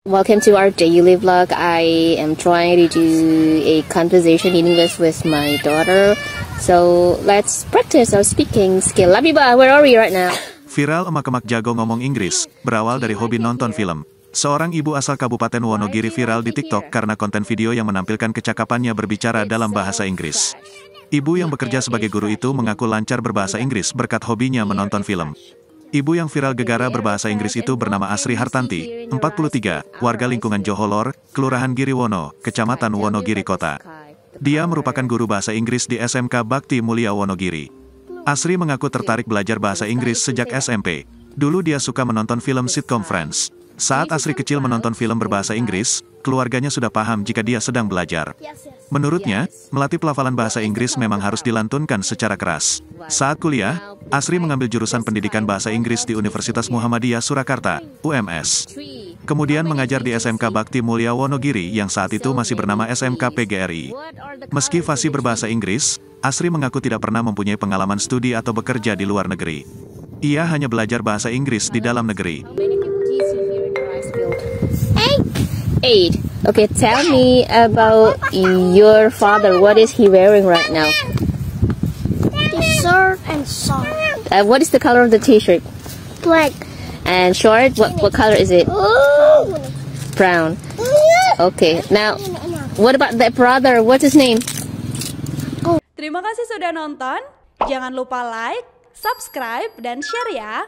Welcome to our daily vlog. I am trying to do a conversation in English with my daughter. So let's practice our speaking skill. Labiba, where are we right now? Viral emak-emak jago ngomong Inggris, berawal dari hobi nonton film. Seorang ibu asal Kabupaten Wonogiri viral di TikTok karena konten video yang menampilkan kecakapannya berbicara dalam bahasa Inggris. Ibu yang bekerja sebagai guru itu mengaku lancar berbahasa Inggris berkat hobinya menonton film. Ibu yang viral gegara berbahasa Inggris itu bernama Asri Hartanti, 43, warga lingkungan Joholor, Kelurahan Giriwono, Kecamatan Wonogiri Kota. Dia merupakan guru bahasa Inggris di SMK Bakti Mulia Wonogiri. Asri mengaku tertarik belajar bahasa Inggris sejak SMP. Dulu dia suka menonton film sitcom Friends. Saat Asri kecil menonton film berbahasa Inggris, keluarganya sudah paham jika dia sedang belajar. Menurutnya, melatih pelafalan bahasa Inggris memang harus dilantunkan secara keras. Saat kuliah, Asri mengambil jurusan pendidikan bahasa Inggris di Universitas Muhammadiyah Surakarta, UMS. Kemudian mengajar di SMK Bakti Mulia Wonogiri yang saat itu masih bernama SMK PGRI. Meski fasih berbahasa Inggris, Asri mengaku tidak pernah mempunyai pengalaman studi atau bekerja di luar negeri. Ia hanya belajar bahasa Inggris di dalam negeri. 8. Okay, tell me about your father. What is he wearing right now? T-shirt and short. What is the color of the t-shirt? Black. And short, what color is it? Brown. Okay, now, what about that brother? What's his name? Terima kasih sudah nonton. Jangan lupa like, subscribe, dan share ya.